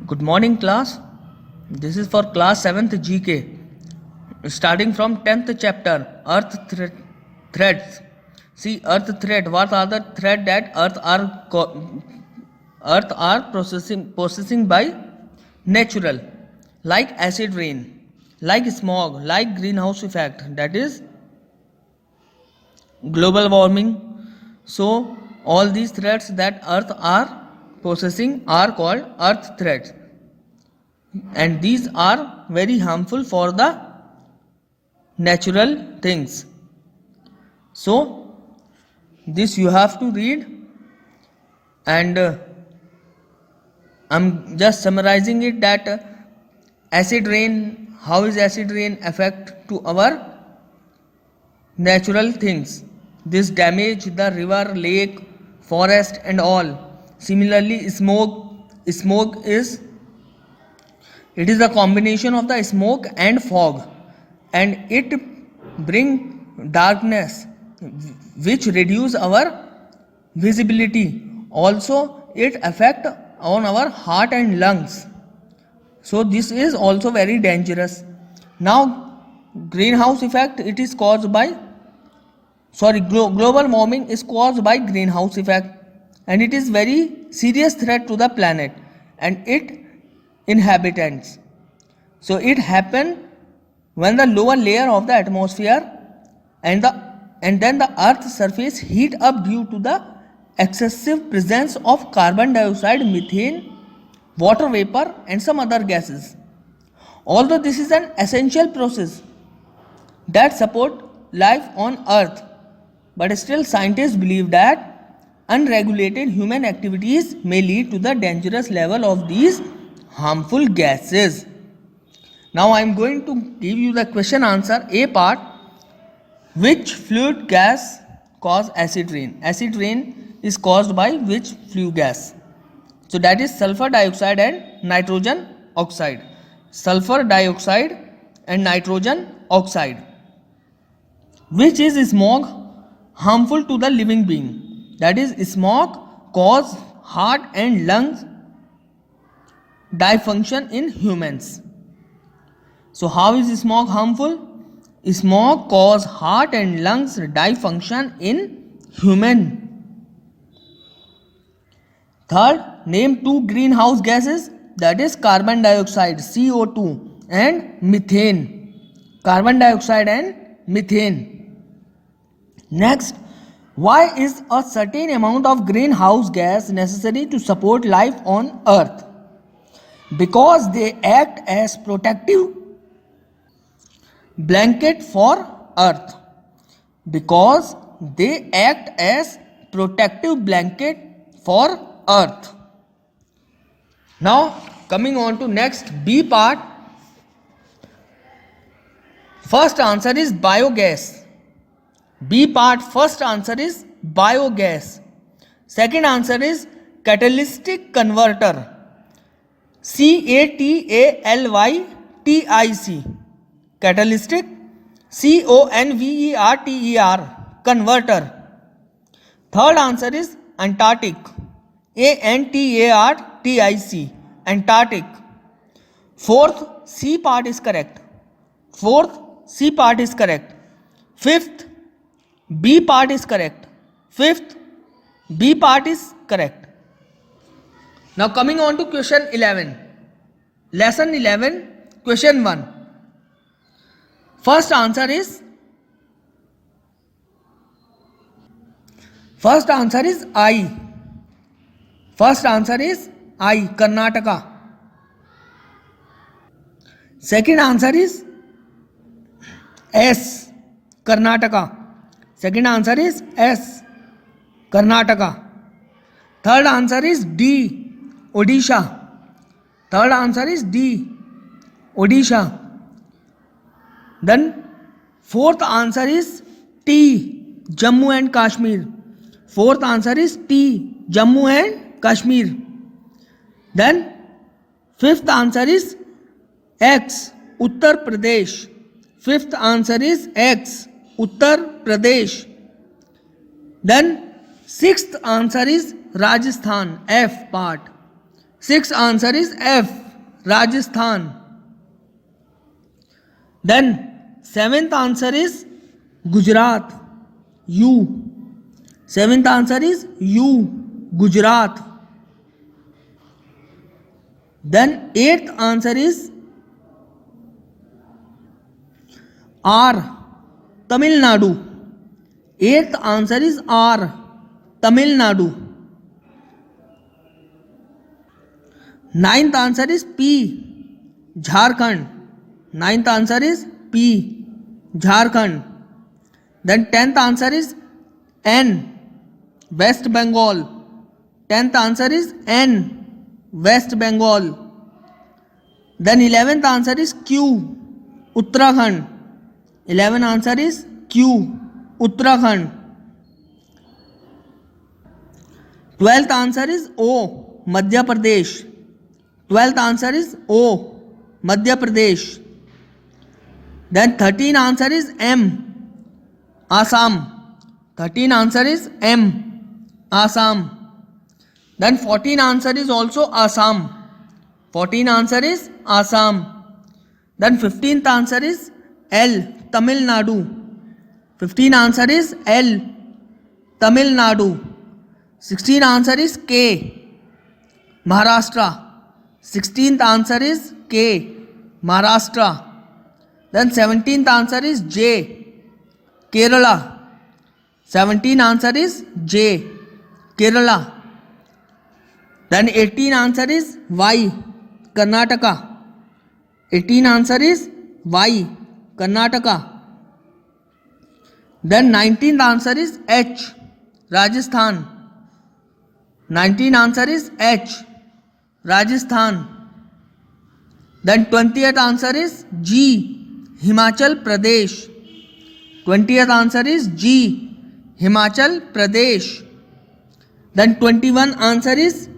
Good morning, class. This is for class 7th GK. Starting from 10th chapter, Earth threads. See, Earth thread. What are the thread that Earth are processing by natural, like acid rain, like smog, like greenhouse effect. That is global warming. So all these threads that Earth are processing are called Earth threads, and these are very harmful for the natural things. So this you have to read, and I'm just summarizing it that acid rain, how is acid rain affect to our natural things. This damage the river, lake, forest and all. Similarly, smoke is a combination of the smoke and fog, and it bring darkness which reduce our visibility. Also it affect on our heart and lungs. So this is also very dangerous. Now greenhouse effect, it is caused by global warming is caused by greenhouse effect, and it is very serious threat to the planet and its inhabitants. So it happen when the lower layer of the atmosphere and then the earth's surface heat up due to the excessive presence of carbon dioxide, methane, water vapor and some other gases. Although this is an essential process that support life on earth, but still scientists believe that unregulated human activities may lead to the dangerous level of these harmful gases. Now I am going to give you the question answer. A part: which fluid gas cause acid rain? Acid rain is caused by which fluid gas? So that is sulfur dioxide and nitrogen oxide. Sulfur dioxide and nitrogen oxide. Which is smog harmful to the living being? That is, smog cause heart and lungs dysfunction in humans. So how is smog harmful? Smog cause heart and lungs dysfunction in human. Third, name two greenhouse gases, that is carbon dioxide CO2 and methane. Carbon dioxide and methane. Next, why is a certain amount of greenhouse gas necessary to support life on earth? Because they act as protective blanket for earth. Because they act as protective blanket for earth. Now coming on to next B part. First answer is biogas. B part, first answer is biogas. Second answer is catalytic converter. CATALYTIC. Catalytic, CONVERTER, converter. Third answer is Antarctic. ANTARTIC, Antarctic. Fourth, C part is correct. Fifth, B part is correct. Now coming on to question 11. Lesson 11, question 1. First answer is I. Karnataka. Second answer is S. Karnataka. Third answer is D. Odisha. Then fourth answer is T. Jammu and Kashmir. Then fifth answer is X. Uttar Pradesh. Then sixth answer is Rajasthan. F part. Sixth answer is F, Rajasthan. Then seventh answer is Gujarat, U. Seventh answer is U, Gujarat. Then eighth answer is R, Tamil Nadu. Eighth answer is R, Tamil Nadu. Ninth answer is P, Jharkhand. Ninth answer is P, Jharkhand. Then tenth answer is N, West Bengal. Tenth answer is N, West Bengal. Then 11th answer is Q, Uttarakhand. 11th answer is Q, Uttarakhand. 12th answer is O, Madhya Pradesh. 12th answer is O, Madhya Pradesh. Then 13th answer is M, Assam. 13th answer is M, Assam. Then 14th answer is also Assam. 14th answer is Assam. Then 15th answer is L, Tamil Nadu. 15th answer is L, Tamil Nadu. 16th answer is K, Maharashtra. 16th answer is K, Maharashtra. Then 17th answer is J, Kerala. 17th answer is J, Kerala. Then 18th answer is Y, Karnataka. 18th answer is Y, Karnataka. Then 19th answer is H, Rajasthan. 19th answer is H, Rajasthan. Then 20th answer is G, Himachal Pradesh. 20th answer is G, Himachal Pradesh. Then 21 answer is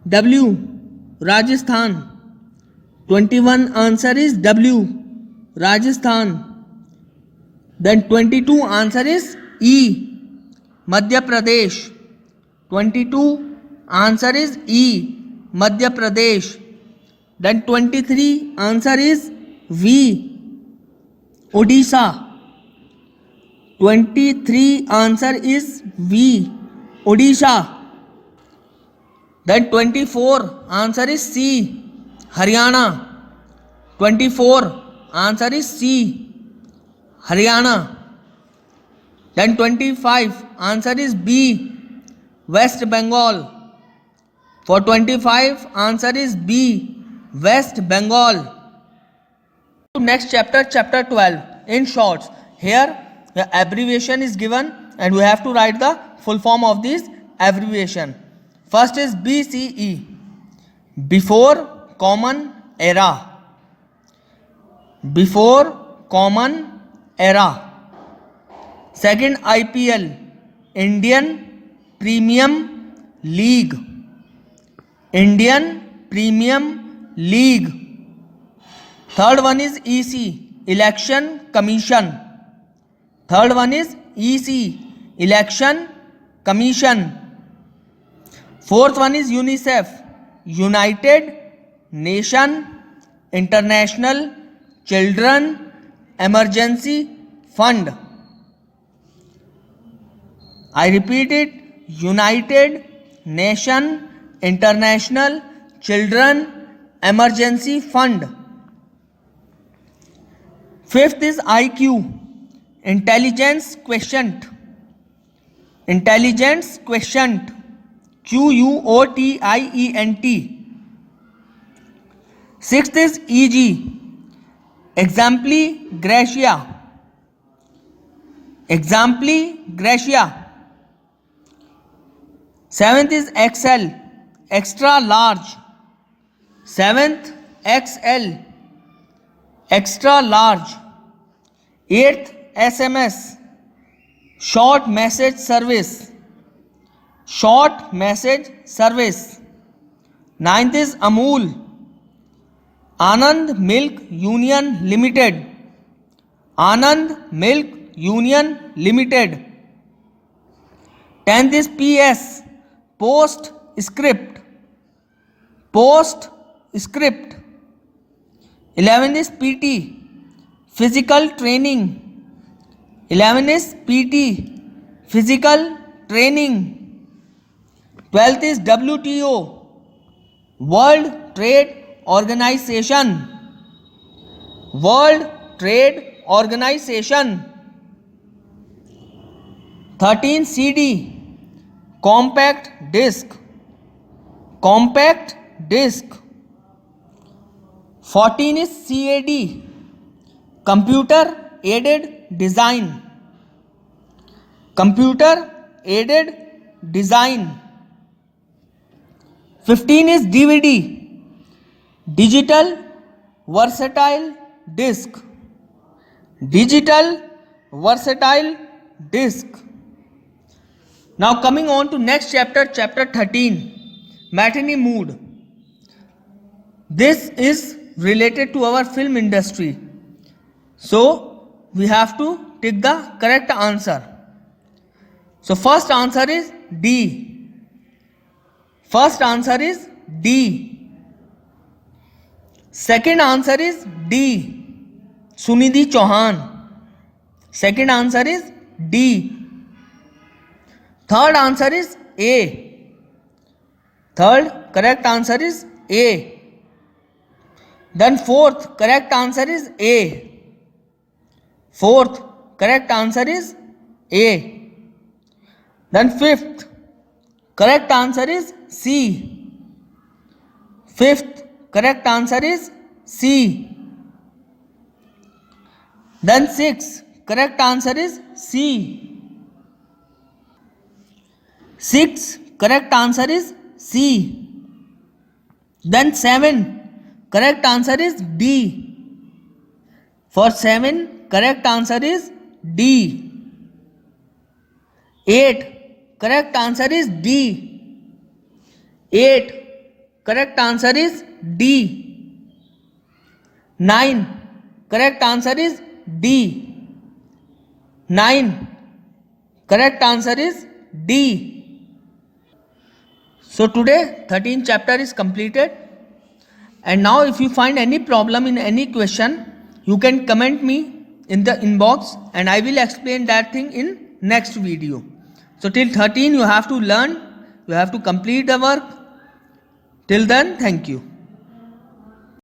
W, Rajasthan. 21 answer is W, Rajasthan. Then 22 answer is E, Madhya Pradesh. 22 answer is E, Madhya Pradesh. Then 23 answer is V, Odisha. 23 answer is V, Odisha. Then 24 answer is C, Haryana. 24 answer is C, Haryana. Then 25 answer is B, West Bengal. For 25 answer is B, West Bengal. Next chapter, chapter 12 in shorts. Here the abbreviation is given and we have to write the full form of this abbreviation. First is BCE, before common era. Before common era. Second IPL, Indian Premium League. Indian Premium League. Third one is EC, Election Commission. Third one is EC, Election Commission. Fourth one is UNICEF, United Nation International Children Emergency Fund. I repeat it, United Nation International Children Emergency Fund. Fifth is IQ, Intelligence Quotient. Intelligence Quotient, QUOTIENT. Sixth is EG, Exempli Gratia. Exempli Gratia. Seventh is XL, Extra Large. Seventh XL, Extra Large. Eighth SMS, Short Message Service. Short Message Service. Ninth is Amul, Anand Milk Union Limited. Anand Milk Union Limited. 10th is PS, Postscript. postscript. 11 is PT, physical training. 11 is PT, physical training. 12th is WTO, World Trade Organization. World Trade Organization. 13 CD, compact disc. Compact disc. 14 is CAD, computer aided design. Computer aided design. 15 is DVD, digital versatile disc. Digital versatile disc. Now coming on to next chapter, chapter 13, matinee mood. This is related to our film industry, so we have to take the correct answer. So first answer is D. First answer is D. Second answer is D, Sunidhi Chauhan. Second answer is D. Third answer is A. Third correct answer is A. Then fourth correct answer is A. Fourth correct answer is A. Then fifth correct answer is C. Fifth correct answer is C. Then sixth correct answer is C. Sixth correct answer is C. Then 7 correct answer is D. For 7 correct answer is D. 8 correct answer is D. 8 correct answer is D. 9 correct answer is D. 9 correct answer is D. So today 13th chapter is completed, and now if you find any problem in any question, you can comment me in the inbox and I will explain that thing in next video. So till 13 you have to learn, you have to complete the work. Till then, thank you.